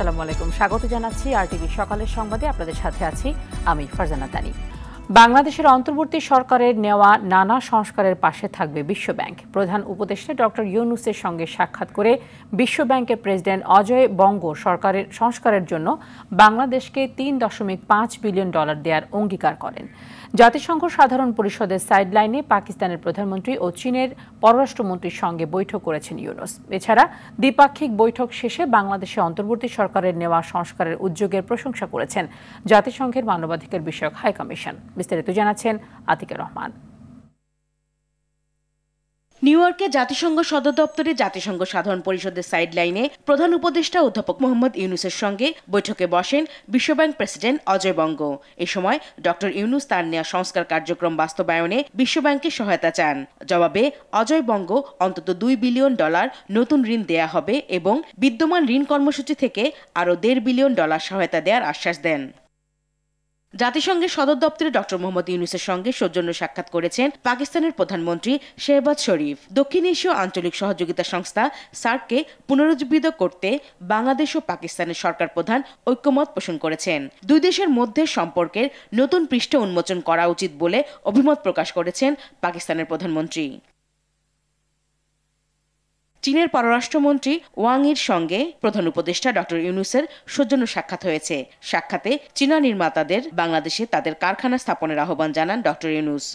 আসসালামু আলাইকুম, স্বাগত জানাচ্ছি আরটিভি সকালের সংবাদে। আপনাদের সাথে আছি আমি ফারজানা তানি। বাংলাদেশের অন্তর্বর্তী সরকারের নেওয়া নানা সংস্কারের পাশে থাকবে বিশ্বব্যাংক। প্রধান উপদেষ্টা ডক্টর ইউনূসের সঙ্গে সাক্ষাৎ করে বিশ্বব্যাংকের প্রেসিডেন্ট অজয় বঙ্গ সরকারের সংস্কারের জন্য বাংলাদেশকে $3.5 বিলিয়ন দেওয়ার অঙ্গীকার করেন। জাতিসংঘ সাধারণ পরিষদের সাইডলাইনে পাকিস্তানের প্রধানমন্ত্রী ও চীনের পররাষ্ট্রমন্ত্রীর সঙ্গে বৈঠক করেছেন ইউনূস। এছাড়া দ্বিপাক্ষিক বৈঠক শেষে বাংলাদেশে অন্তর্বর্তী সরকারের নেওয়া সংস্কারের উদ্যোগের প্রশংসা করেছেন জাতিসংঘের মানবাধিকার বিষয়ক হাই কমিশন। বিস্তারিত জানাচ্ছেন আতিকুর রহমান। নিউ ইয়র্কে জাতিসংঘ সদর দপ্তরে জাতিসংঘ সাধারণ পরিষদের সাইডলাইনে প্রধান উপদেষ্টা অধ্যাপক মোহাম্মদ ইউনূসের সঙ্গে বৈঠকে বসেন বিশ্বব্যাংক প্রেসিডেন্ট অজয় বঙ্গ। এ সময় ডক্টর ইউনূস তার নেওয়া সংস্কার কার্যক্রম বাস্তবায়নে বিশ্বব্যাংকে সহায়তা চান। জবাবে অজয় বঙ্গ অন্তত $2 বিলিয়ন নতুন ঋণ দেয়া হবে এবং বিদ্যমান ঋণ কর্মসূচি থেকে আরও $1.5 বিলিয়ন সহায়তা দেওয়ার আশ্বাস দেন। জাতিসংঘের সদর দপ্তরে ডক্টর মোহাম্মদ ইউনূসের সঙ্গে সৌজন্য সাক্ষাৎ করেছেন পাকিস্তানের প্রধানমন্ত্রী শেহবাজ শরীফ। দক্ষিণ এশীয় আঞ্চলিক সহযোগিতা সংস্থা সার্ককে পুনরুজ্জীবিত করতে বাংলাদেশ ও পাকিস্তানের সরকার প্রধান ঐক্যমত পোষণ করেছেন। দুই দেশের মধ্যে সম্পর্কের নতুন পৃষ্ঠ উন্মোচন করা উচিত বলে অভিমত প্রকাশ করেছেন পাকিস্তানের প্রধানমন্ত্রী। চীনের পররাষ্ট্রমন্ত্রী ওয়াং ইর সঙ্গে প্রধান উপদেষ্টা ডক্টর ইউনূসের সৌজন্য সাক্ষাৎ হয়েছে। সাক্ষাতে চীনা নির্মাতাদের বাংলাদেশে তাদের কারখানা স্থাপনের আহ্বান জানান ডক্টর ইউনূস।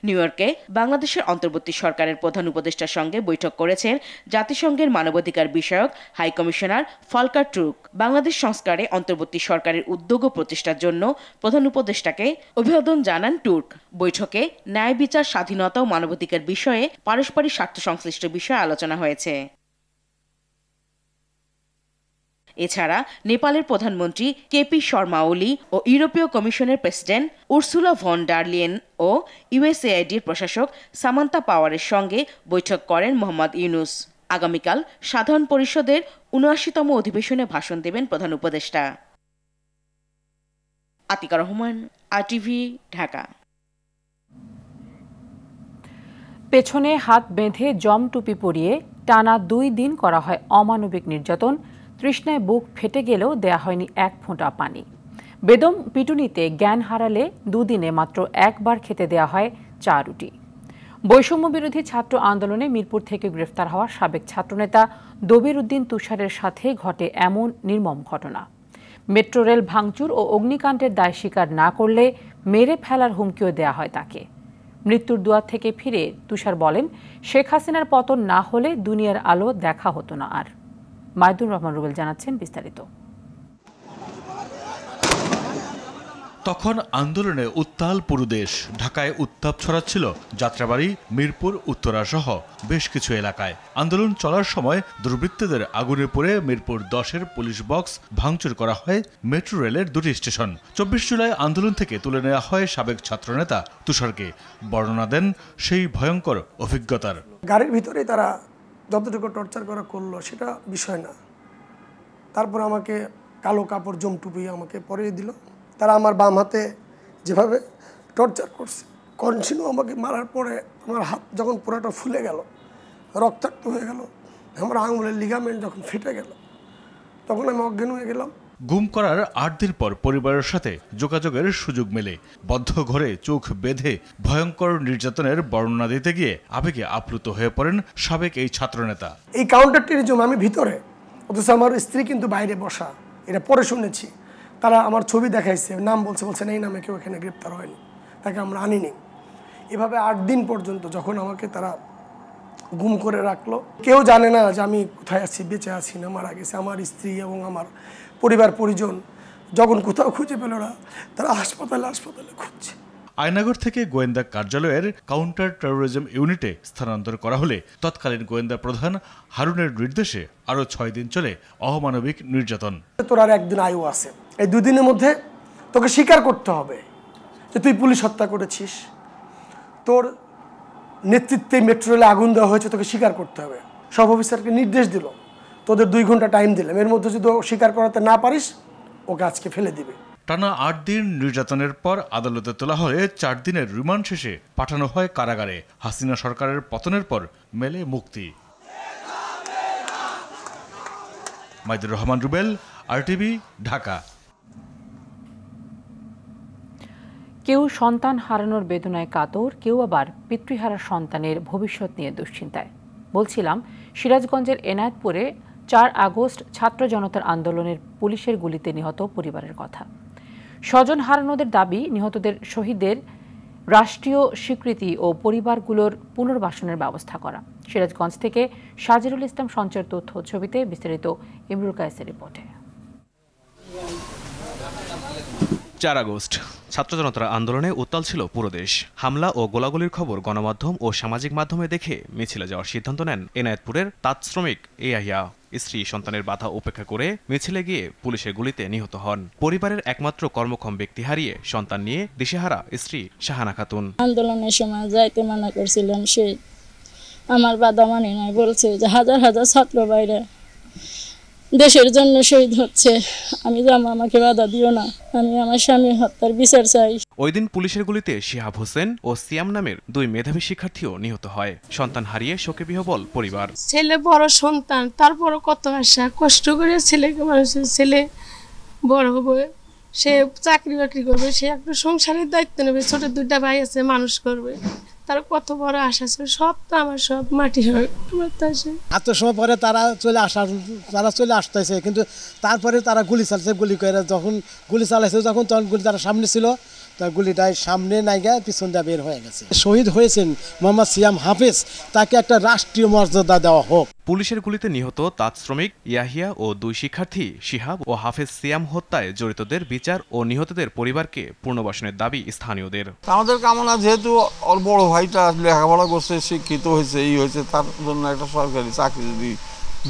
নিউ ইয়র্কে বাংলাদেশের অন্তর্বর্তী সরকারের প্রধান উপদেষ্টার সঙ্গে বৈঠক করেছেন জাতিসংঘের মানবাধিকার বিষয়ক high commissioner Volker Turk. Bangladesh সংস্কারে অন্তর্বর্তী সরকারের উদ্যোগ ও প্রচেষ্টার জন্য প্রধান উপদেষ্টাকে অভিবাদন জানান টুর্ক। বৈঠকে ন্যায় বিচার, স্বাধীনতা ও মানবাধিকার বিষয়ে পারস্পরিক স্বার্থ সংশ্লিষ্ট বিষয়ে আলোচনা হয়েছে। এছাড়া নেপালের প্রধানমন্ত্রী কেপি শর্মা ওলি ও ইউরোপীয় কমিশনের president Ursula von der Leyen ও ইউএসএআইডির প্রশাসক সামান্তা পাওয়ারের সঙ্গে বৈঠক করেন মোহাম্মদ ইউনূস। আগামীকাল সাধারণ পরিষদের ৭৯তম অধিবেশনে ভাষণ দেবেন প্রধান উপদেষ্টা। আতিকুর রহমান, আরটিভি, ঢাকা। পেছনে হাত বেঁধে জম টুপি পরিয়ে টানা 2 দিন করা হয় অমানবিক নির্যাতন। তৃষ্ণায় বুক ফেটে গেলেও দেয়া হয়নি এক ফোঁটা পানি। বেদম পিটুনিতে জ্ঞান হারালে 2 দিনে মাত্র একবার খেতে দেয়া হয় চা রুটি। বৈষম্য বিরোধী ছাত্র আন্দোলনে মিরপুর থেকে গ্রেফতার হওয়া সাবেক ছাত্রনেতা দবির উদ্দিন তুষারের সাথে ঘটে এমন নির্মম ঘটনা। মেট্রো রেল ভাঙচুর ও অগ্নিকাণ্ডের দায় স্বীকার না করলে মেরে ফেলার হুমকিও দেয়া হয় তাকে। মৃত্যুর দুয়ার থেকে ফিরে তুষার বলেন, শেখ হাসিনার পতন না হলে দুনিয়ার আলো দেখা হতো না আর। মাইদুর রহমান রুবেল জানাচ্ছেন বিস্তারিত। তখন আন্দোলনে উত্তাল পুরো দেশ। ঢাকায় উত্তাপ ছড়াচ্ছিল যাত্রাবাড়ি, মিরপুর উত্তরা সহ বেশ কিছু এলাকায়। আন্দোলন চলার সময় দুর্বৃত্তদের আগুনে পড়ে মিরপুর 10-এর পুলিশ বক্স ভাঙচুর করা হয় মেট্রো রেলের 2টি স্টেশন। 24 জুলাই আন্দোলন থেকে তুলে নেওয়া হয় সাবেক ছাত্রনেতা তুষারকে। বর্ণনা দেন সেই ভয়ঙ্কর অভিজ্ঞতার। গাড়ির ভিতরেই তারা যতটুকু টর্চার করা করলো সেটা বিষয় না। তারপর আমাকে কালো কাপড় জম টুপি আমাকে পরিয়ে দিল। তারা আমার বাম হাতে যেভাবে টর্চার করছে, কন্টিনিউ আমাকে মারার পরে আমার হাত যখন পুরোটা ফুলে গেল, রক্তাক্ত হয়ে গেল, আমার আঙুলের লিগামেন্ট যখন ফেটে গেল, তখন আমি অজ্ঞান হয়ে গেলাম। গুম করার 8 দিন পর পরিবারের সাথে যোগাযোগের সুযোগ মেলে। বদ্ধ ঘরে চোখ বেঁধে ভয়ঙ্কর নির্যাতনের বর্ণনা দিতে গিয়ে আবেগে আপ্লুত হয়ে পড়েন সাবেক এই ছাত্রনেতা। এই কাউন্টার টেরিজম আমি ভিতরে, অথচ আমার স্ত্রী কিন্তু বাইরে বসা। এটা পরে শুনেছি। তারা আমার ছবি দেখাইছে, নাম বলছে এই নামে কেউ এখানে গ্রেপ্তার হয়নি, তাকে আমরা আনিনি। এভাবে 8 দিন পর্যন্ত যখন আমাকে তারা গুম করে রাখলো, কেউ জানে না যে আমি কোথায় আছি, বেঁচে আছি না মারা গেছি। আমার স্ত্রী এবং আমার পরিবার পরিজন যখন কোথাও খুঁজে পেল না, তারা হাসপাতালে খুঁজছে। আয়নাগর থেকে গোয়েন্দা কার্যালয়ের কাউন্টার টেরোরিজম ইউনিটে স্থানান্তর করা হলে তৎকালীন গোয়েন্দা প্রধান হারুনের নির্দেশে আরও 6 দিন চলে অমানবিক নির্যাতন। তোর আর 1 দিন আয়ু আছে, এই 2 দিনের মধ্যে তোকে স্বীকার করতে হবে যে তুই পুলিশ হত্যা করেছিস, তোর নেতৃত্বে মেট্রো রেলে আগুন দেওয়া হয়েছে, তোকে স্বীকার করতে হবে। সব অফিসারকে নির্দেশ দিল, তোদের 2 ঘন্টা টাইম দিলাম, এর মধ্যে যদি স্বীকার করাতে না পারিস ওকে আজকে ফেলে দিবে। টানা 8 দিন নির্যাতনের পর আদালতে তোলা হলে 4 দিনের রিমান্ড শেষে পাঠানো হয় কারাগারে। হাসিনা সরকারের পতনের পর মেলে মুক্তি। মাইদুর রহমান রুবেল, RTV, ঢাকা। কেউ সন্তান হারানোর বেদনায় কাতর, কেউ আবার পিতৃহারা সন্তানের ভবিষ্যৎ নিয়ে দুশ্চিন্তায়। বলছিলাম, সিরাজগঞ্জের এনায়েতপুরে 4 আগস্ট ছাত্র জনতার আন্দোলনের পুলিশের গুলিতে নিহত পরিবারের কথা। স্বজন হারানোদের দাবি, নিহতদের শহীদদের রাষ্ট্রীয় স্বীকৃতি ও পরিবারগুলোর পুনর্বাসনের ব্যবস্থা করা। সিরাজগঞ্জ থেকে সাজিরুল ইসলাম সঞ্চয়ের তথ্য ছবিতে বিস্তারিত ইমরুল কায়েসের রিপোর্টে। 4 আগস্ট ছাত্র জনতার আন্দোলনে উত্তাল ছিল পুরো দেশ। হামলা ও গোলাগুলির খবর গণমাধ্যম ও সামাজিক মাধ্যমে দেখে মিছিলে যাওয়ার সিদ্ধান্ত নেন এনায়েতপুরের তাঁত শ্রমিক ইয়াহিয়া। স্ত্রী সন্তানের বাধা উপেক্ষা করে মিছিলে গিয়ে পুলিশের গুলিতে নিহত হন। পরিবারের একমাত্র কর্মক্ষম ব্যক্তি হারিয়ে সন্তান নিয়ে দিশেহারা স্ত্রী শাহানা খাতুন। আন্দোলনের সময় যাইতে মানা করছিলাম, সে আমার বাধা মানে নাই, বলছে যে হাজার হাজার ছাত্র বাইরে দেশের জন্য শহীদ হচ্ছে, আমি যাবো, আমাকে বাধা দিও না, আমি আমার স্বামী হত্যার বিচার চাই। ওই দিন পুলিশের গুলিতে শিহাব হোসেন ও সিয়াম নামের 2 মেধাবী শিক্ষার্থীও নিহত হয়। সন্তান হারিয়ে শোকে বিহ্বল পরিবার। ছেলে বড় সন্তান, তারপরও কত আশা, কষ্ট করে ছেলেকে মানুষের ছেলে বড় হবে, সে চাকরি বাকরি করবে, সে একটা সংসারের দায়িত্ব নেবে, ছোট 2টা ভাই আছে, মানুষ করবে, তার কত বড় আশা ছিল, সব তো আমার সব মাটি হয়ে আসে। এত সময় পরে তারা চলে আসতেছে, কিন্তু তারপরে তারা গুলি চালাচ্ছে, গুলি করে যখন গুলি চালাইছে তখন গুলি তারা সামনে ছিল, তার গুলিটাই সামনে নাই গিয়ে পিছন দিয়ে বের হয়ে গেছে। শহীদ হয়েছেন মোহাম্মদ সিয়াম হাফেজ, তাকে একটা রাষ্ট্রীয় মর্যাদা দেওয়া হোক। পুলিশের গুলিতে নিহত তাঁত শ্রমিক ইয়াহিয়া ও 2 শিক্ষার্থী শিহাব ও হাফেজ সিয়াম হত্যায় জড়িতদের বিচার ও নিহতদের পরিবারকে পুনর্বাসনের দাবি স্থানীয়দের। আমাদের কামনা, যেহেতু ওর বড় ভাইটা লেখাপড়া করছে, শিক্ষিত হয়েছে, এই হয়েছে, তার জন্য একটা সরকারি চাকরি যদি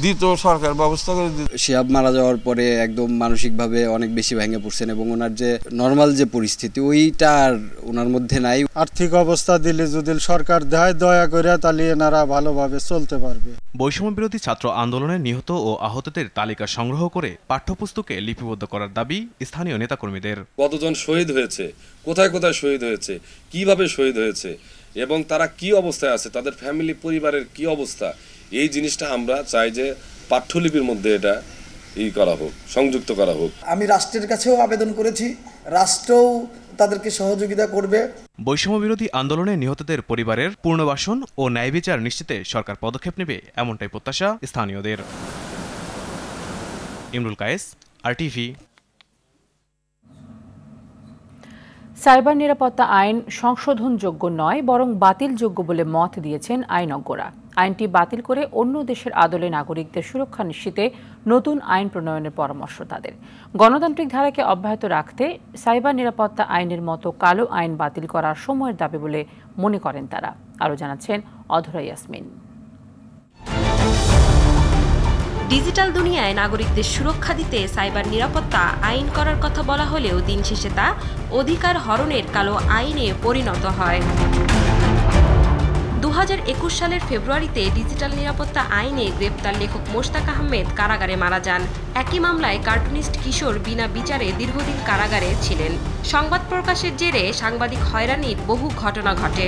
দিত, সরকার ব্যবস্থা করে দিত। শিহাব মারা যাওয়ার পরে একদম মানসিকভাবে অনেক বেশি ভেঙে পড়ছেন এবং ওনার যে নর্মাল যে পরিস্থিতি ওইটা আর ওনার মধ্যে নাই। আর্থিক অবস্থা দিলে যদি সরকার দেয় দয়া করে, তাহলে এনারা ভালোভাবে চলতে পারবে। বৈষম্য বিরোধী ছাত্র আন্দোলনে নিহত ও আহতদের তালিকা সংগ্রহ করে পাঠ্যপুস্তকে লিপিবদ্ধ করার দাবি স্থানীয় নেতাকর্মীদের। কতজন শহীদ হয়েছে, কোথায় কোথায় শহীদ হয়েছে, কিভাবে শহীদ হয়েছে এবং তারা কি অবস্থায় আছে, তাদের ফ্যামিলি পরিবারের কি অবস্থা, এই জিনিসটা আমরা চাই যে পাঠ্যলিপির মধ্যে এটা করা হোক, সংযুক্ত করা হোক। আমি রাষ্ট্রের কাছেও আবেদন করেছি, রাষ্ট্রও তাদেরকে সহযোগিতা করবে। বৈষম্য বিরোধী আন্দোলনে নিহতদের পরিবারের পুনর্বাসন ও ন্যায় বিচার নিশ্চিতে সরকার পদক্ষেপ নেবে, এমনটাই প্রত্যাশা স্থানীয়দের। ইমরুল কায়েস, RTV। সাইবার নিরাপত্তা আইন সংশোধনযোগ্য নয়, বরং বাতিলযোগ্য বলে মত দিয়েছেন আইনজ্ঞরা। আইনটি বাতিল করে অন্য দেশের আদলে নাগরিকদের সুরক্ষা নিশ্চিতে নতুন আইন প্রণয়নের পরামর্শ তাদের। গণতান্ত্রিক ধারাকে অব্যাহত রাখতে সাইবার নিরাপত্তা আইনের মতো কালো আইন বাতিল করার সময়ের দাবি বলে মনে করেন তারা। আরও জানাচ্ছেন অধরা ইয়াসমিন। ডিজিটাল দুনিয়ায় নাগরিকদের সুরক্ষা দিতে সাইবার নিরাপত্তা আইন করার কথা বলা হলেও দিন শেষে তা অধিকার হরণের কালো আইনে পরিণত হয়। 2021 সালের ফেব্রুয়ারিতে ডিজিটাল নিরাপত্তা আইনে গ্রেপ্তার লেখক মোশতাক আহমেদ কারাগারে মারা যান। একই মামলায় কার্টুনিস্ট কিশোর বিনা বিচারে দীর্ঘদিন কারাগারে ছিলেন। সংবাদ প্রকাশের জেরে সাংবাদিক হয়রানির বহু ঘটনা ঘটে।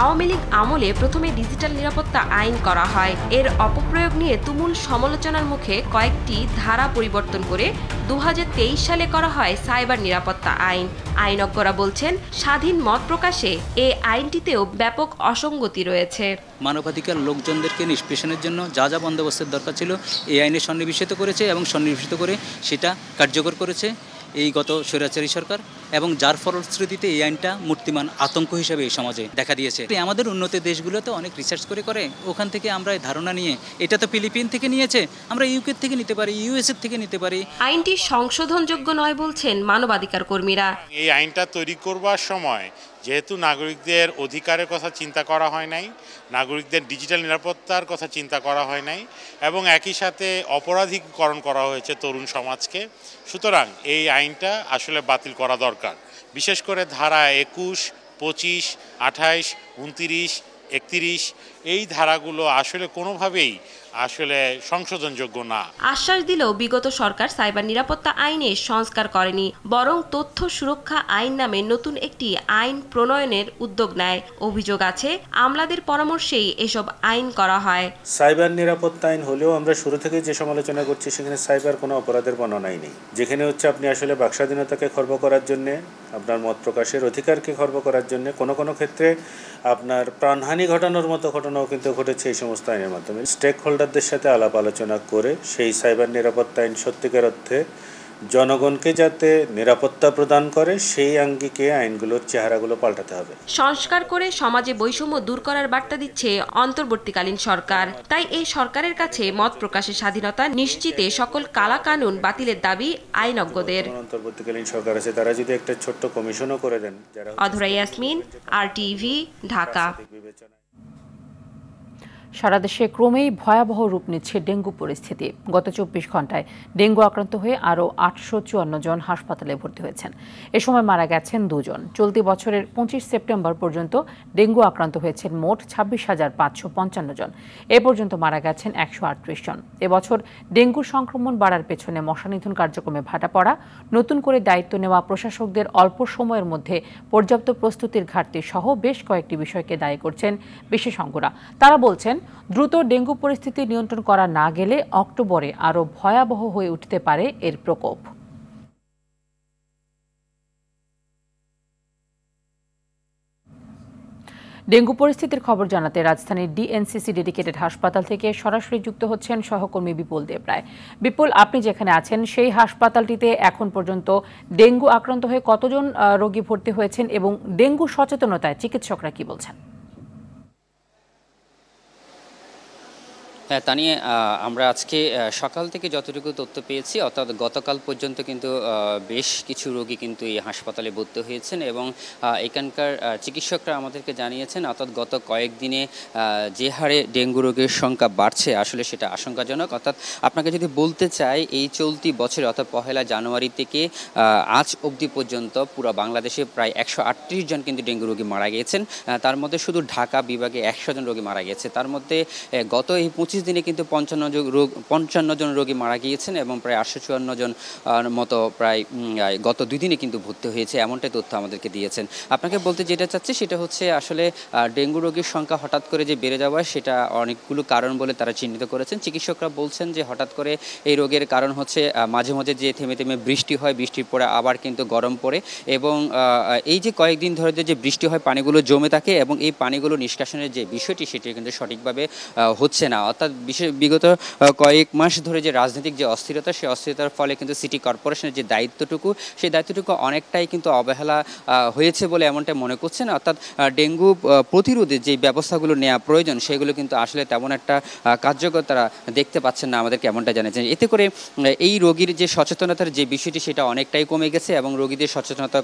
আওয়ামী লীগ আমলে প্রথমে ডিজিটাল নিরাপত্তা আইন করা হয়। এর অপপ্রয়োগ নিয়ে তুমুল সমালোচনার মুখে কয়েকটি ধারা পরিবর্তন করে 2023 সালে করা হয় সাইবার নিরাপত্তা আইন। আইনজ্ঞরা বলছেন, স্বাধীন মত প্রকাশে এই আইনটিতেও ব্যাপক অসঙ্গতি রয়েছে। মানবাধিকার লোকজনদেরকে নিষ্পেষণের জন্য যা যা বন্দোবস্তের দরকার ছিল এই আইনে সন্নিবেশিত করেছে এবং সন্নিবেশিত করে সেটা কার্যকর করেছে এই গত স্বৈরাচারী সরকার, এবং যার ফলশ্রুতিতে এই আইনটা মূর্তিমান আতঙ্ক হিসেবে এই সমাজে দেখা দিয়েছে। আমাদের উন্নত দেশগুলোতে অনেক রিসার্চ করে ওখান থেকে আমরা এই ধারণা নিয়ে, এটা তো ফিলিপিন থেকে নিয়েছে, আমরা ইউকে থেকে নিতে পারি, ইউএসএ থেকে নিতে পারি। আইনটি সংশোধনযোগ্য নয় বলছেন মানবাধিকার কর্মীরা। এই আইনটা তৈরি করবার সময় যেহেতু নাগরিকদের অধিকারের কথা চিন্তা করা হয় নাই, নাগরিকদের ডিজিটাল নিরাপত্তার কথা চিন্তা করা হয় নাই, এবং একই সাথে অপরাধীকরণ করা হয়েছে তরুণ সমাজকে, সুতরাং এই আইনটা আসলে বাতিল করা দরকার। বিশেষ করে ধারা 21, 25, 28, 29, 31 এই ধারাগুলো আসলে কোনোভাবেই আসলে সংশোধনযোগ্য না। আশ্বাস দিলেও বিগত সরকার সাইবার নিরাপত্তা আইনে সংস্কার করেনি, বরং তথ্য সুরক্ষা আইন নামে নতুন একটি আইন প্রণয়নের উদ্যোগ নেয়। অভিযোগ আছে আমলাদের পরামর্শেই এসব আইন করা হয়। সাইবার নিরাপত্তা আইন হলেও আমরা শুরু থেকে যে সমালোচনা করছি সেখানে সাইবার কোনো অপরাধের বর্ণনাই নেই। যেখানে হচ্ছে আপনি আসলে বাকস্বাধীনতাকে খর্ব করার জন্যে, আপনার মত প্রকাশের অধিকারকে খর্ব করার জন্য, কোনো ক্ষেত্রে আপনার প্রাণহানি ঘটানোর মতো ঘটনাও কিন্তু ঘটেছে এই সমস্ত আইনের মাধ্যমে। স্টেক হোল্ডারদের সাথে আলাপ আলোচনা করে সেই সাইবার নিরাপত্তা আইন সত্যিকার অর্থে জনগণকে যাতে নিরাপত্তা প্রদান করে সেই আঙ্গিকে আইনগুলোর চেহারাগুলো পাল্টাতে হবে। সংস্কার করে সমাজে বৈষম্য দূর করার বার্তা দিচ্ছে অন্তর্বর্তীকালীন সরকার। তাই এই সরকারের কাছে মত প্রকাশের স্বাধীনতা নিশ্চিতে সকল কালা কানুন বাতিলের দাবি আইনজ্ঞদের। অন্তর্বর্তীকালীন সরকার আছে, তারা যদি একটা ছোট্ট কমিশনও করে দেন। অধরা ইয়াসমিন, RTV, ঢাকা। সারা দেশে ক্রমেই ভয়াবহ রূপ নিচ্ছে ডেঙ্গু পরিস্থিতি। গত 24 ঘন্টায় ডেঙ্গু আক্রান্ত হয়ে আরও 854 জন হাসপাতালে ভর্তি হয়েছেন। এ সময় মারা গেছেন 2 জন। চলতি বছরের 25 সেপ্টেম্বর পর্যন্ত ডেঙ্গু আক্রান্ত হয়েছেন মোট 26,555 জন। এ পর্যন্ত মারা গেছেন 138 জন। এবছর ডেঙ্গু সংক্রমণ বাড়ার পেছনে মশা নিধন কার্যক্রমে ভাটা পড়া, নতুন করে দায়িত্ব নেওয়া প্রশাসকদের অল্প সময়ের মধ্যে পর্যাপ্ত প্রস্তুতির ঘাটতি সহ বেশ কয়েকটি বিষয়কে দায়ী করছেন বিশেষজ্ঞরা। তারা বলছেন, দ্রুত ডেঙ্গু পরিস্থিতি নিয়ন্ত্রণ করা না গেলে অক্টোবরে আরও ভয়াবহ হয়ে উঠতে পারে এর প্রকোপ। ডেঙ্গু পরিস্থিতির খবর জানাতে রাজধানীর ডিএনসিসি ডেডিকেটেড হাসপাতাল থেকে সরাসরি যুক্ত হচ্ছেন সহকর্মী বিপুল দেবরায়। বিপুল, আপনি যেখানে আছেন সেই হাসপাতালটিতে এখন পর্যন্ত ডেঙ্গু আক্রান্ত হয়ে কতজন রোগী ভর্তি হয়েছেন এবং ডেঙ্গু সচেতনতায় চিকিৎসকরা কি বলছেন? হ্যাঁ, তা নিয়ে আমরা আজকে সকাল থেকে যতটুকু তথ্য পেয়েছি, অর্থাৎ গতকাল পর্যন্ত কিন্তু বেশ কিছু রোগী কিন্তু এই হাসপাতালে ভর্তি হয়েছেন এবং এখানকার চিকিৎসকরা আমাদেরকে জানিয়েছেন, অর্থাৎ গত কয়েকদিনে যে হারে ডেঙ্গু রোগের সংখ্যা বাড়ছে আসলে সেটা আশঙ্কাজনক। অর্থাৎ আপনাকে যদি বলতে চাই, এই চলতি বছরে অর্থাৎ 1 জানুয়ারি থেকে আজ অবধি পর্যন্ত পুরো বাংলাদেশে প্রায় 138 জন কিন্তু ডেঙ্গু রোগী মারা গিয়েছেন। তার মধ্যে শুধু ঢাকা বিভাগে 100 জন রোগী মারা গেছে। তার মধ্যে গত এই 25 দিনে কিন্তু 55 জন রোগী মারা গিয়েছেন এবং প্রায় 854 জন মতো প্রায় গত 2 দিনে কিন্তু ভর্তি হয়েছে, এমনটাই তথ্য আমাদেরকে দিয়েছেন। আপনাকে বলতে যেটা চাচ্ছি সেটা হচ্ছে আসলে ডেঙ্গু রোগীর সংখ্যা হঠাৎ করে যে বেড়ে যাওয়া, সেটা অনেকগুলো কারণ বলে তারা চিহ্নিত করেছেন। চিকিৎসকরা বলছেন যে হঠাৎ করে এই রোগের কারণ হচ্ছে মাঝে মাঝে যে থেমে থেমে বৃষ্টি হয়, বৃষ্টির পরে আবার কিন্তু গরম পড়ে এবং এই যে কয়েকদিন ধরে যে বৃষ্টি হয় পানিগুলো জমে থাকে এবং এই পানিগুলো নিষ্কাশনের যে বিষয়টি সেটি কিন্তু সঠিকভাবে হচ্ছে না। অর্থাৎ বিগত কয়েক মাস ধরে যে রাজনৈতিক যে অস্থিরতা, সেই অস্থিরতার ফলে কিন্তু সিটি কর্পোরেশনের যে দায়িত্বটুকু, সেই দায়িত্বটুকু অনেকটাই কিন্তু অবহেলা হয়েছে বলে এমনটাই মনে করছেন। অর্থাৎ ডেঙ্গু প্রতিরোধে যে ব্যবস্থাগুলো নেওয়া প্রয়োজন সেগুলো কিন্তু আসলে তেমন একটা কার্যকর তারা দেখতে পাচ্ছেন না, আমাদেরকে এমনটা জানিয়েছেন। এতে করে এই রোগীর যে সচেতনতার যে বিষয়টি সেটা অনেকটাই কমে গেছে এবং রোগীদের সচেতনতা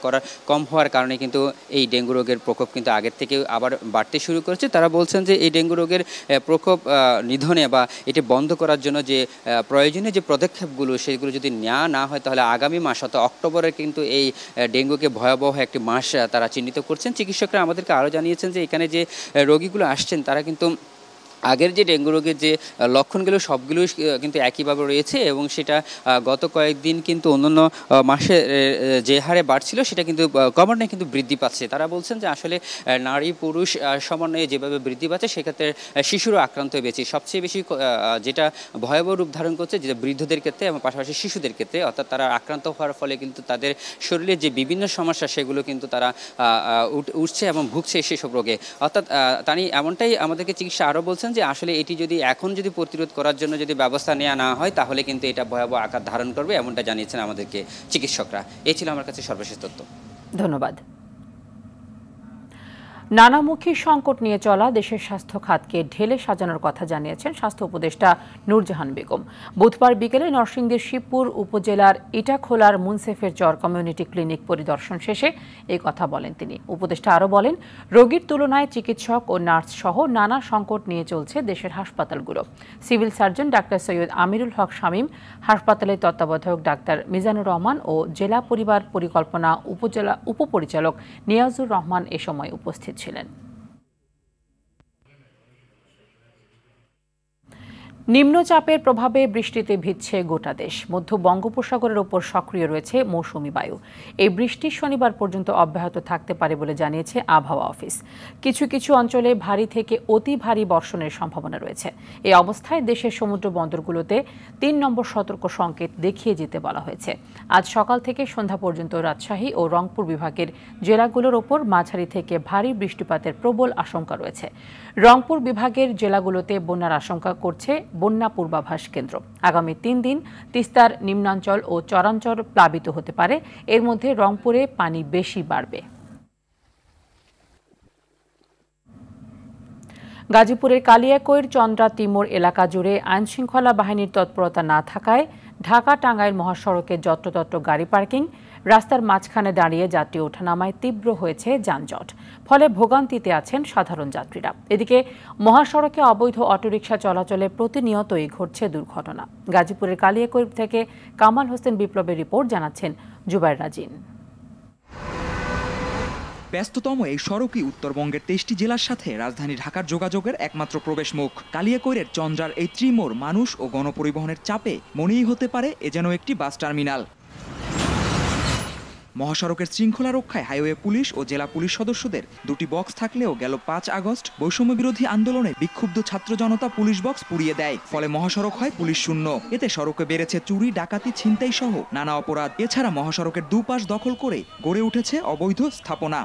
কম হওয়ার কারণে কিন্তু এই ডেঙ্গু রোগের প্রকোপ কিন্তু আগের থেকে আবার বাড়তে শুরু করেছে। তারা বলছেন যে এই ডেঙ্গু রোগের প্রকোপ নিধনে বা এটি বন্ধ করার জন্য যে প্রয়োজনীয় যে পদক্ষেপগুলো সেগুলো যদি নেওয়া না হয় তাহলে আগামী মাস অর্থাৎ অক্টোবরে কিন্তু এই ডেঙ্গুকে ভয়াবহ একটি মাস তারা চিহ্নিত করছেন। চিকিৎসকরা আমাদেরকে আরও জানিয়েছেন যে এখানে যে রোগীগুলো আসছেন তারা কিন্তু আগের যে ডেঙ্গু রোগের যে লক্ষণগুলো সবগুলোই কিন্তু একইভাবে রয়েছে এবং সেটা গত কয়েকদিন কিন্তু অন্যান্য মাসে যে হারে বাড়ছিল সেটা কিন্তু ক্রমান্বয়ে কিন্তু বৃদ্ধি পাচ্ছে। তারা বলছেন যে আসলে নারী পুরুষ সমন্বয়ে যেভাবে বৃদ্ধি পাচ্ছে সেক্ষেত্রে শিশুরও আক্রান্ত হয়ে বেশি, সবচেয়ে বেশি যেটা ভয়াবহ রূপ ধারণ করছে যেটা বৃদ্ধদের ক্ষেত্রে এবং পাশাপাশি শিশুদের ক্ষেত্রে, অর্থাৎ তারা আক্রান্ত হওয়ার ফলে কিন্তু তাদের শরীরে যে বিভিন্ন সমস্যা সেগুলো কিন্তু তারা উঠছে এবং ভুগছে সেসব রোগে। অর্থাৎ তানি এমনটাই আমাদেরকে চিকিৎসা আরও বলছেন যে আসলে এটি যদি এখন যদি প্রতিরোধ করার জন্য যদি ব্যবস্থা নেওয়া না হয় তাহলে কিন্তু এটা ভয়াবহ আকার ধারণ করবে, এমনটা জানিয়েছেন আমাদেরকে চিকিৎসকরা। এই ছিল আমার কাছে সর্বশেষ তথ্য। ধন্যবাদ। নানামুখী সংকট নিয়ে চলা দেশের স্বাস্থ্য খাতকে ঢেলে সাজানোর কথা জানিয়েছেন স্বাস্থ্য উপদেষ্টা নূরজাহান বেগম। বুধবার বিকেলে নরসিংদীর শিবপুর উপজেলার ইটাখোলার মুনসেফের চর কমিউনিটি ক্লিনিক পরিদর্শন শেষে এই কথা বলেন তিনি। উপদেষ্টা আরও বলেন, রোগীর তুলনায় চিকিৎসক ও নার্স সহ নানা সংকট নিয়ে চলছে দেশের হাসপাতালগুলো। সিভিল সার্জন ডাক্তার সৈয়দ আমিরুল হক শামীম, হাসপাতালের তত্ত্বাবধায়ক ডাক্তার মিজানুর রহমান ও জেলা পরিবার পরিকল্পনা উপজেলা উপপরিচালক নিয়াজুর রহমান এ সময় উপস্থিত ছিলেন। নিম্নচাপের প্রভাবে বৃষ্টিতে ভিজছে গোটা দেশ। মধ্য বঙ্গোপসাগরের ওপর সক্রিয় রয়েছে মৌসুমী বায়ু। এই বৃষ্টি শনিবার পর্যন্ত অব্যাহত থাকতে পারে বলে জানিয়েছে আবহাওয়া অফিস। কিছু কিছু অঞ্চলে ভারী থেকে অতি ভারী বর্ষণের সম্ভাবনা রয়েছে। এই অবস্থায় দেশের সমুদ্র বন্দরগুলোতে ৩ নম্বর সতর্ক সংকেত দেখিয়ে যেতে বলা হয়েছে। আজ সকাল থেকে সন্ধ্যা পর্যন্ত রাজশাহী ও রংপুর বিভাগের জেলাগুলোর ওপর মাঝারি থেকে ভারী বৃষ্টিপাতের প্রবল আশঙ্কা রয়েছে। রংপুর বিভাগের জেলাগুলোতে বন্যার আশঙ্কা করছে বন্যা পূর্বাভাস কেন্দ্র। আগামী ৩ দিন তিস্তার নিম্নাঞ্চল ও চরাঞ্চল প্লাবিত হতে পারে। এর মধ্যে রংপুরে পানি বেশি বাড়বে। গাজীপুরের কালিয়াকৈর চন্দ্রা তিমুর এলাকা জুড়ে আইনশৃঙ্খলা বাহিনীর তৎপরতা না থাকায় ঢাকা টাঙ্গাইল মহাসড়কে যত্রতত্র গাড়ি পার্কিং, রাস্তার মাঝখানে দাঁড়িয়ে যাত্রী ওঠানামায় তীব্র হয়েছে যানজট। ফলে ভোগান্তিতে আছেন সাধারণ যাত্রীরা। এদিকে মহাসড়কে অবৈধ অটোরিকশা চলাচলে প্রতিনিয়তই ঘটছে দুর্ঘটনা। গাজীপুরের কালিয়াকৈর থেকে কামাল হোসেন বিপ্লবের রিপোর্ট, জানাচ্ছেন জুবাইর রাজিন। ব্যস্ততম এই সড়কই উত্তরবঙ্গের ২৩টি জেলার সাথে রাজধানী ঢাকার যোগাযোগের একমাত্র প্রবেশ মুখ। কালিয়াকৈরের চন্দ্রার এই ত্রিমোড় মানুষ ও গণপরিবহনের চাপে মনেই হতে পারে এ যেন একটি বাস টার্মিনাল। মহাসড়কের শৃঙ্খলা রক্ষায় হাইওয়ে পুলিশ ও জেলা পুলিশ সদস্যদের 2টি বক্স থাকলেও গেল ৫ আগস্ট বৈষম্য বিরোধী আন্দোলনে বিক্ষুব্ধ ছাত্র জনতা পুলিশ বক্স পুড়িয়ে দেয়। ফলে মহাসড়ক হয় পুলিশ শূন্য। এতে সড়কে বেড়েছে চুরি, ডাকাতি, ছিনতাই সহ নানা অপরাধ। এছাড়া মহাসড়কের দুপাশ দখল করে গড়ে উঠেছে অবৈধ স্থাপনা।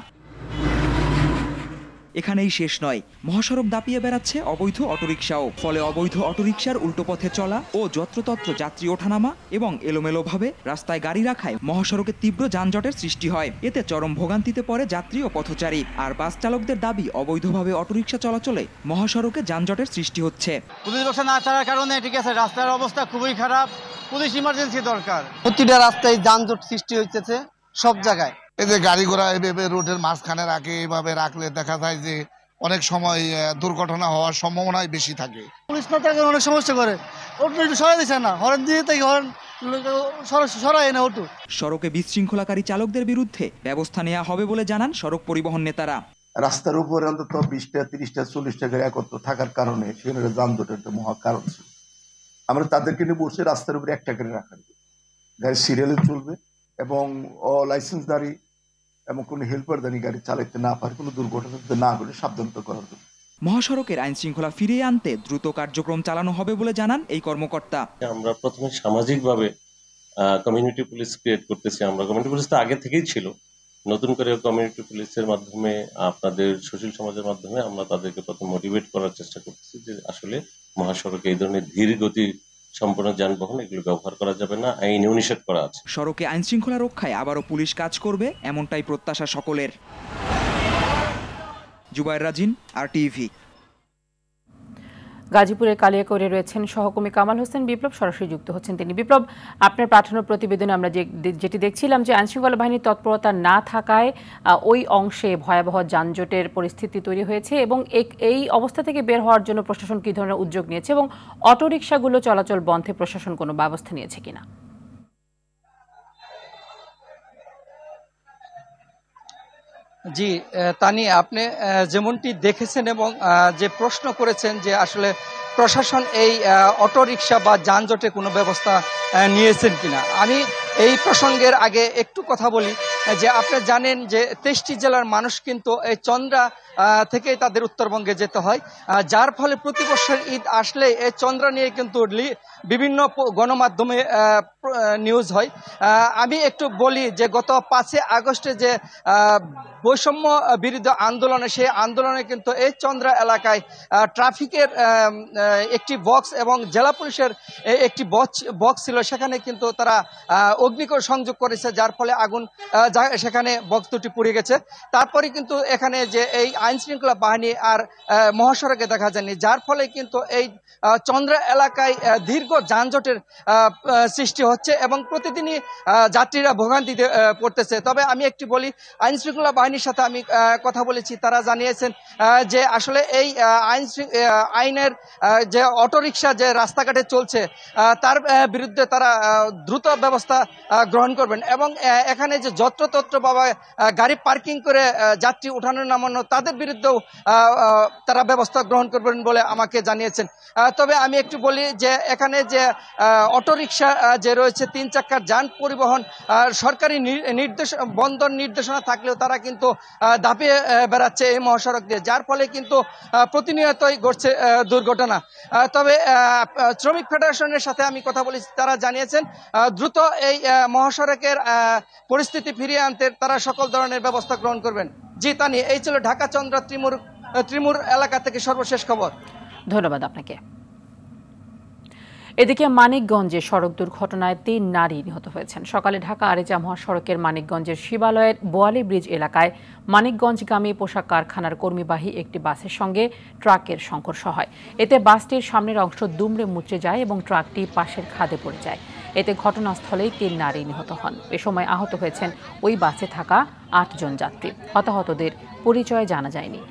এখানেই শেষ নয়, মহাসড়ক দাপিয়ে বেড়াচ্ছে অবৈধ অটোরিকশাও। ফলে অবৈধ অটোরিকশার উল্টো পথে চলা ও যত্রতত্র যাত্রী ওঠানামা এবং এলোমেলোভাবে রাস্তায় গাড়ি রাখায় মহাসড়কে তীব্র যানজটের সৃষ্টি হয়। এতে চরম ভোগান্তিতে পড়ে যাত্রী ও পথচারী। আর বাস চালকদের দাবি, অবৈধভাবে অটোরিকশা চলাচলে মহাসড়কে যানজটের সৃষ্টি হচ্ছে। পুলিশ বক্স না ছাড়ার কারণে ঠিক আছে, রাস্তার অবস্থা খুবই খারাপ, পুলিশ ইমার্জেন্সি দরকার। প্রতিটা রাস্তায় যানজট সৃষ্টি হচ্ছে সব জায়গায়। এই যে গাড়ি ঘোড়া এভাবে রোডের মাঝখানে রাখে, এভাবে রাখলে দেখা যায় যে অনেক সময় দুর্ঘটনা হওয়ার সম্ভাবনাই বেশি থাকে। পুলিশ না থাকলে অনেক সমস্যা করে, অটো একটু সরাই দিচ্ছে না, হরেন দিয়ে তাই হরেন সরাই না অটো। সড়কে বিশৃঙ্খলাকারী চালকদের বিরুদ্ধে ব্যবস্থা নেওয়া হবে বলে জানান সড়ক পরিবহন নেতারা। রাস্তার উপরে অন্তত 20টা 30টা 40টা গাড়ি একত্র থাকার কারণে সেখানে যানজটের একটা মহা কারণ ছিল। আমরা তাদেরকে নিয়ে বসে রাস্তার উপরে একটা গাড়ি রাখা গাড়ি সিরিয়ালে চলবে এবং লাইসেন্সধারী এবং কোনো হেল্পারদারি গাড়ি চালাতে না পারে, কোনো দুর্ঘটনা না ঘটে সাবধানতা করার জন্য মহাসড়কের আইন শৃঙ্খলা ফিরিয়ে আনতে দ্রুত কার্যক্রম চালানো হবে বলে জানান এই কর্মকর্তা। আমরা প্রথমে সামাজিকভাবে কমিউনিটি পুলিশ ক্রিয়েট করতেছি। আমরা কমিউনিটি পুলিশ তো আগে থেকেই ছিল, নতুন করে কমিউনিটি পুলিশের মাধ্যমে আপনাদের সুশীল সমাজের মাধ্যমে আমরা তাদেরকে প্রথম মোটিভেট করার চেষ্টা করতেছি যে আসলে মহাসড়কে এই ধরনের ধীর গতি সম্পূর্ণ যানবাহন এগুলো ব্যবহার করা যাবে না, আইনেও নিষেধ করা আছে। সড়কে আইন শৃঙ্খলা রক্ষায় আবারও পুলিশ কাজ করবে, এমনটাই প্রত্যাশা সকলের। জুবাইর রাজিন, RTV। গাজীপুরের কালিয়াকৈরে রয়েছেন সহকর্মী কামাল হোসেন বিপ্লব, সরাসরি যুক্ত হচ্ছেন তিনি। বিপ্লব, আপনার পাঠানো প্রতিবেদনে আমরা যেটি দেখছিলাম যে আইনশৃঙ্খলা বাহিনীর তৎপরতা না থাকায় ওই অংশে ভয়াবহ যানজটের পরিস্থিতি তৈরি হয়েছে এবং এই অবস্থা থেকে বের হওয়ার জন্য প্রশাসন কী ধরনের উদ্যোগ নিয়েছে এবং অটোরিকশাগুলো চলাচল বন্ধে প্রশাসন কোনো ব্যবস্থা নিয়েছে কিনা? জি তানি, আপনি যেমনটি দেখেছেন এবং যে প্রশ্ন করেছেন যে আসলে প্রশাসন এই অটোরিকশা বা যানজটে কোনো ব্যবস্থা নিয়েছেন কিনা, আমি এই প্রসঙ্গের আগে একটু কথা বলি যে আপনি জানেন যে 23টি জেলার মানুষ কিন্তু এই চন্দ্রা থেকেই তাদের উত্তরবঙ্গে যেতে হয়, যার ফলে প্রতি বছর ঈদ আসলে এই চন্দ্রা নিয়ে কিন্তু বিভিন্ন গণমাধ্যমে নিউজ হয়। আমি একটু বলি যে গত 5 আগস্টে যে বৈষম্য বিরোধী আন্দোলনে, সেই আন্দোলনে কিন্তু এই চন্দ্রা এলাকায় ট্রাফিকের একটি বক্স এবং জেলা পুলিশের একটি বক্স ছিল, সেখানে কিন্তু তারা অগ্নিকর সংযোগ করেছে, যার ফলে আগুন সেখানে বক্স দুটি পুড়ে গেছে। তারপরে কিন্তু এখানে যে এই আইন শৃঙ্খলা বাহিনী আর মহাসড়কে দেখা যায়নি, যার ফলে কিন্তু এই চন্দ্রা এলাকায় দীর্ঘ যানজটের সৃষ্টি হচ্ছে এবং প্রতিদিনই যাত্রীরা ভোগান্তিতে পড়তেছে। তবে আমি একটি বলি, আইন শৃঙ্খলা বাহিনীর সাথে আমি কথা বলেছি, তারা জানিয়েছেন যে আসলে এই আইনের যে অটোরিকশা যে রাস্তাঘাটে চলছে তার বিরুদ্ধে তারা দ্রুত ব্যবস্থা গ্রহণ করবেন এবং এখানে যে যত্রতত্র বাবা গাড়ি পার্কিং করে যাত্রী উঠানো নামানো তাদের বিরুদ্ধেও তারা ব্যবস্থা গ্রহণ করবেন বলে আমাকে জানিয়েছেন। তবে আমি একটু বলি যে এখানে যে অটোরিকশা যে রয়েছে 3 চাকার যান পরিবহন সরকারি বন্ধন নির্দেশনা থাকলেও তারা কিন্তু দাপিয়ে বেড়াচ্ছে এই মহাসড়ক দিয়ে, যার ফলে কিন্তু প্রতিনিয়তই ঘটছে দুর্ঘটনা। তবে শ্রমিক ফেডারেশনের সাথে আমি কথা বলেছি, তারা জানিয়েছেন দ্রুত এই মহাসড়কের পরিস্থিতি ফিরিয়ে আনতে তারা সকল ধরনের ব্যবস্থা গ্রহণ করবেন। জি তানি, এই ছিল ঢাকা চন্দ্র ত্রিমুর এলাকা থেকে সর্বশেষ খবর। ধন্যবাদ আপনাকে। এদিকে মানিকগঞ্জে সড়ক দুর্ঘটনায় 3 নারী নিহত হয়েছেন। সকালে ঢাকা আরেজা মহাসড়কের মানিকগঞ্জের শিবালয়ের বোয়ালি ব্রিজ এলাকায় মানিকগঞ্জগামী পোশাক কারখানার কর্মীবাহী একটি বাসের সঙ্গে ট্রাকের সংঘর্ষ হয়। এতে বাসটির সামনের অংশ দুমড়ে মুচড়ে যায় এবং ট্রাকটি পাশের খাদে পড়ে যায়। এতে ঘটনাস্থলেই 3 নারী নিহত হন। এ সময় আহত হয়েছেন ওই বাসে থাকা 8 জন যাত্রী। হতাহতদের পরিচয় জানা যায়নি।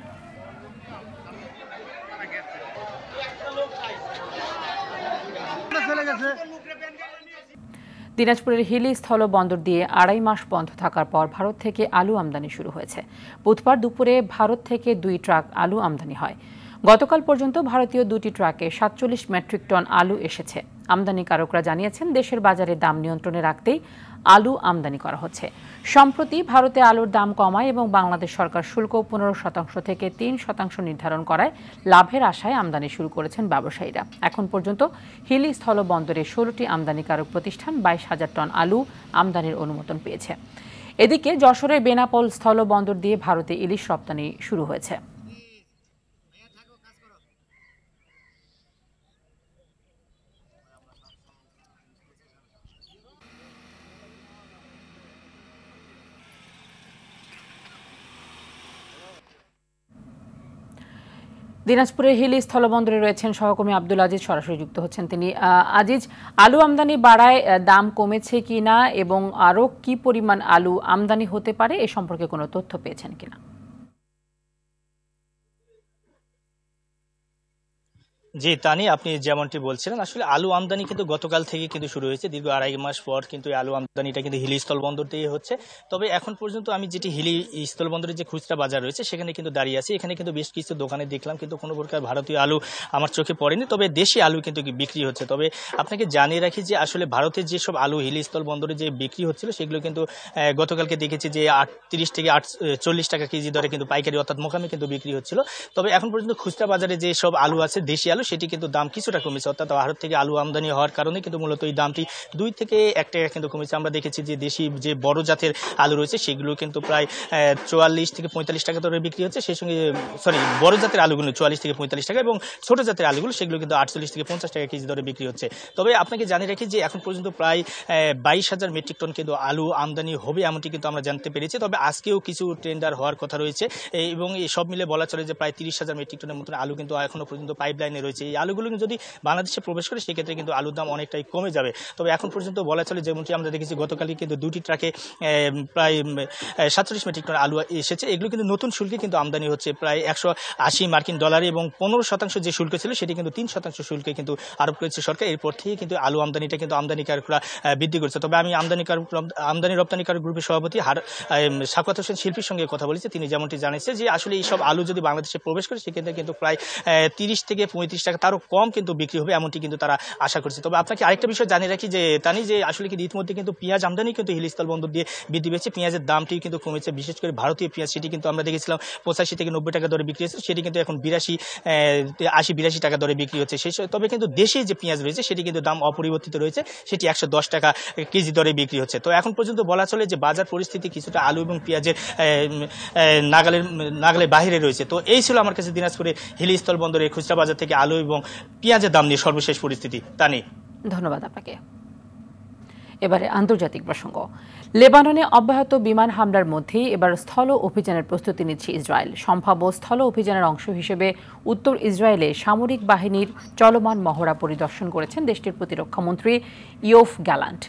দিনাজপুরের হিলি স্থল বন্দর দিয়ে 2.5 মাস বন্ধ থাকার পর ভারত থেকে আলু আমদানি শুরু হয়েছে। বুধবার দুপুরে ভারত থেকে 2 ট্রাক আলু আমদানি হয়। গতকাল পর্যন্ত ভারতীয় 2টি ট্রাকে 47 মেট্রিক টন আলু এসেছে। আমদানিকারকরা জানিয়েছেন দেশের বাজারে দাম নিয়ন্ত্রণে রাখতেই আলু আমদানি করা হচ্ছে। সম্প্রতি ভারতে আলুর দাম কমায় এবং বাংলাদেশ সরকার শুল্ক 15% থেকে 3% নির্ধারণ করায় লাভের আশায় আমদানি শুরু করেছেন ব্যবসায়ীরা। এখন পর্যন্ত হিলি স্থল বন্দরে 16টি আমদানিকারক প্রতিষ্ঠান 22,000 টন আলু আমদানির অনুমোদন পেয়েছে। এদিকে যশোরের বেনাপোল স্থল বন্দর দিয়ে ভারতে ইলিশ রপ্তানি শুরু হয়েছে। দিনাজপুরের হিলি স্থলবন্দরে রয়েছেন সহকর্মী আব্দুল আজিজ, সরাসরি যুক্ত হচ্ছেন তিনি। আজিজ, আলু আমদানি বাড়ায় দাম কমেছে কিনা এবং আরো কি পরিমাণ আলু আমদানি হতে পারে এ সম্পর্কে কোনো তথ্য পেয়েছেন কিনা? জি তানি, আপনি যেমনটি বলছিলেন আসলে আলু আমদানি কিন্তু গতকাল থেকে কিন্তু শুরু হয়েছে। দীর্ঘ 2.5 মাস পর কিন্তু আলু আমদানিটা কিন্তু হিলি স্থলবন্দর দিয়ে হচ্ছে। তবে এখন পর্যন্ত আমি যেটি হিলি স্থলবন্দরের যে খুচরা বাজার রয়েছে সেখানে কিন্তু দাঁড়িয়ে আছি। এখানে কিন্তু বেশ কিছু দোকানে দেখলাম কিন্তু কোনো প্রকার ভারতীয় আলু আমার চোখে পড়েনি, তবে দেশি আলু কিন্তু বিক্রি হচ্ছে। তবে আপনাকে জানিয়ে রাখি যে আসলে ভারতের যেসব আলু হিলি স্থলবন্দরে যে বিক্রি হচ্ছিল সেগুলো কিন্তু গতকালকে দেখেছি যে 38 থেকে 40 টাকা কেজি দরে কিন্তু পাইকারি অর্থাৎ মোকামে কিন্তু বিক্রি হচ্ছিল। তবে এখন পর্যন্ত খুচরা বাজারে যেসব আলু আছে দেশি আলু সেটি কিন্তু দাম কিছুটা কমেছে, অর্থাৎ ভারত থেকে আলু আমদানি হওয়ার কারণে কিন্তু মূলত এই দামটি 2 থেকে 1 টাকা কিন্তু কমেছে। আমরা দেখেছি যে দেশি যে বড় জাতের আলু রয়েছে সেগুলো কিন্তু প্রায় 44 থেকে 45 টাকা দরে বিক্রি হচ্ছে। সেই সঙ্গে বড় জাতের আলুগুলো 44 থেকে 45 টাকা এবং ছোট জাতের আলুগুলো সেগুলো কিন্তু 48 থেকে 50 টাকা কেজি দরে বিক্রি হচ্ছে। তবে আপনাকে জানিয়ে রাখি যে এখন পর্যন্ত প্রায় 22,000 মেট্রিক টন কিন্তু আলু আমদানি হবে এমনটি কিন্তু আমরা জানতে পেরেছি। তবে আজকেও কিছু টেন্ডার হওয়ার কথা রয়েছে এবং সব মিলে বলা চলে যে প্রায় 30,000 মেট্রিক টনের মতন আলু কিন্তু এখনো পর্যন্ত পাইপলাইনে রয়েছে। এই আলুগুলো যদি বাংলাদেশে প্রবেশ করে সেক্ষেত্রে কিন্তু আলুর দাম অনেকটাই কমে যাবে। তবে এখন পর্যন্ত বলা চলে যেমনটি আমরা দেখেছি গতকালই কিন্তু 2টি ট্রাকে প্রায় 47 মেট্রিক টন আলু এসেছে। এগুলো কিন্তু নতুন শুল্কে কিন্তু আমদানি হচ্ছে প্রায় $180 এবং 15% যে শুল্ক ছিল সেটি কিন্তু 3% শুল্কে কিন্তু আরোপ করেছে সরকার। এরপর থেকে কিন্তু আলু আমদানিটা কিন্তু আমদানিকারকরা বৃদ্ধি করছে। তবে আমি আমদানি রপ্তানিকারক গ্রুপের সভাপতি সাখাওয়াত হোসেন শিল্পীর সঙ্গে কথা বলেছি। তিনি যেমনটি জানিয়েছে যে আসলে এইসব আলু যদি বাংলাদেশে প্রবেশ করে সেক্ষেত্রে কিন্তু প্রায় 30 থেকে 35 টাকা তারও কম কিন্তু বিক্রি হবে এমনটি কিন্তু তারা আশা করছে। তবে আপনাকে আরেকটা বিষয় জানিয়ে রাখি যে তানি যে আসলে কিন্তু ইতিমধ্যে কিন্তু পেঁয়াজ আমদানি কিন্তু হিলি স্থলবন্দর দিয়ে বৃদ্ধি পেয়েছে। পেঁয়াজের দামটি কিন্তু কমেছে, বিশেষ করে ভারতীয় পেঁয়াজ সেটি কিন্তু আমরা দেখেছিলাম 85 থেকে 90 টাকা দরে বিক্রি হচ্ছে, সেটি কিন্তু এখন 82 টাকা দরে বিক্রি হচ্ছে। তবে কিন্তু দেশে যে পেঁয়াজ রয়েছে সেটি কিন্তু দাম অপরিবর্তিত রয়েছে, সেটি 110 টাকা কেজি দরে বিক্রি হচ্ছে। তো এখন পর্যন্ত বলা চলে যে বাজার পরিস্থিতি কিছুটা আলু এবং পেঁয়াজের নাগালের বাইরে রয়েছে। তো এই ছিল আমার কাছে দিনাজপুরে হিলি স্থলবন্দরের খুচরা বাজার থেকে আলু এবং পেঁয়াজের দাম নিয়ে সর্বশেষ পরিস্থিতি। তানি, ধন্যবাদ আপনাকে। এবারে আন্তর্জাতিক প্রসঙ্গ। লেবাননে অব্যাহত বিমান হামলার মধ্যেই এবার স্থল অভিযানের প্রস্তুতি নিচ্ছে ইসরায়েল। সম্ভাব্য স্থল অভিযানের অংশ হিসেবে উত্তর ইসরায়েলে সামরিক বাহিনীর চলমান মহড়া পরিদর্শন করেছেন দেশটির প্রতিরক্ষামন্ত্রী ইয়োভ গ্যালান্ট।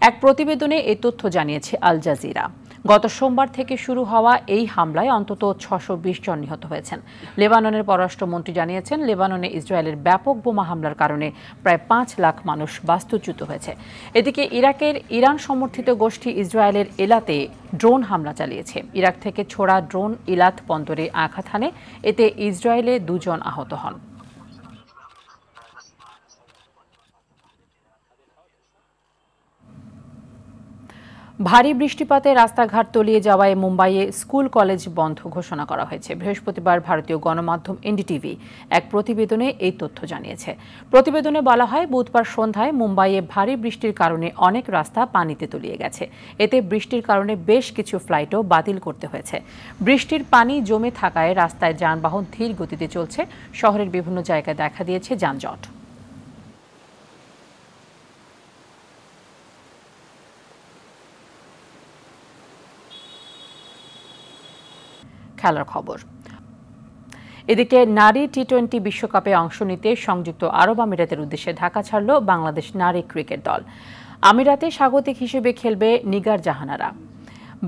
এক প্রতিবেদনে এই তথ্য জানিয়েছে আল জাজিরা। গত সোমবার থেকে শুরু হওয়া এই হামলায় অন্তত 620 জন নিহত হয়েছেন। লেবাননের পররাষ্ট্রমন্ত্রী জানিয়েছেন, লেবাননে ইসরায়েলের ব্যাপক বোমা হামলার কারণে প্রায় 5 লাখ মানুষ বাস্তুচ্যুত হয়েছে। এদিকে ইরাকের ইরান সমর্থিত গোষ্ঠী ইসরায়েলের এলাতে ড্রোন হামলা চালিয়েছে। ইরাক থেকে ছোড়া ড্রোন ইলাত বন্দরে আঘাত হানে, এতে ইসরায়েলে 2 জন আহত হন। ভারী বৃষ্টিপাতে রাস্তাঘাট তলিয়ে যাওয়ায় মুম্বাইয়ে স্কুল কলেজ বন্ধ ঘোষণা করা হয়েছে। বৃহস্পতিবার ভারতীয় গণমাধ্যম এনডিটিভি এক প্রতিবেদনে এই তথ্য জানিয়েছে। প্রতিবেদনে বলা হয়, বুধবার সন্ধ্যায় মুম্বাইয়ে ভারী বৃষ্টির কারণে অনেক রাস্তা পানিতে তলিয়ে গেছে। এতে বৃষ্টির কারণে বেশ কিছু ফ্লাইটও বাতিল করতে হয়েছে। বৃষ্টির পানি জমে থাকায় রাস্তায় যানবাহন ধীর গতিতে চলছে। শহরের বিভিন্ন জায়গায় দেখা দিয়েছে যানজট। খেলার খবর। এদিকে নারী টি-20 বিশ্বকাপে অংশ নিতে সংযুক্ত আরব আমিরাতের উদ্দেশ্যে ঢাকা ছাড়ল বাংলাদেশ নারী ক্রিকেট দল। আমিরাতে স্বাগতিক হিসেবে খেলবে নিগার জাহানারা।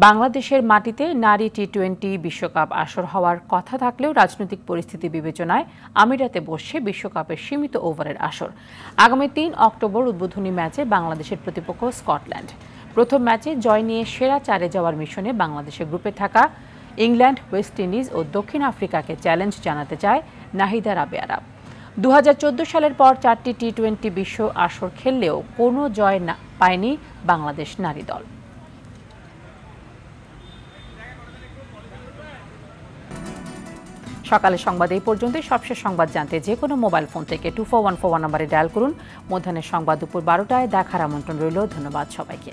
বাংলাদেশের মাটিতে নারী টি-20 বিশ্বকাপ আসর হওয়ার কথা থাকলেও রাজনৈতিক পরিস্থিতি বিবেচনায় আমিরাতে বসছে বিশ্বকাপের সীমিত ওভারের আসর। আগামী 3 অক্টোবর উদ্বোধনী ম্যাচে বাংলাদেশের প্রতিপক্ষ স্কটল্যান্ড। প্রথম ম্যাচে জয় নিয়ে সেরা 4-এ যাওয়ার মিশনে বাংলাদেশের গ্রুপে থাকা ইংল্যান্ড, ওয়েস্ট ইন্ডিজ ও দক্ষিণ আফ্রিকাকে চ্যালেঞ্জ জানাতে চায় নাহিদা রাবেয়ারা। 2014 সালের পর 4টি টি-20 বিশ্ব আসর খেললেও কোনো জয় পায়নি বাংলাদেশ নারী দল। সকালের সংবাদ এই পর্যন্তই। সবশেষ সংবাদ জানতে যে কোনো মোবাইল ফোন থেকে 24141 নম্বরে ডায়াল করুন। মধ্যাহ্নের সংবাদ দুপুর 12টায় দেখার আমন্ত্রণ রইল। ধন্যবাদ সবাইকে।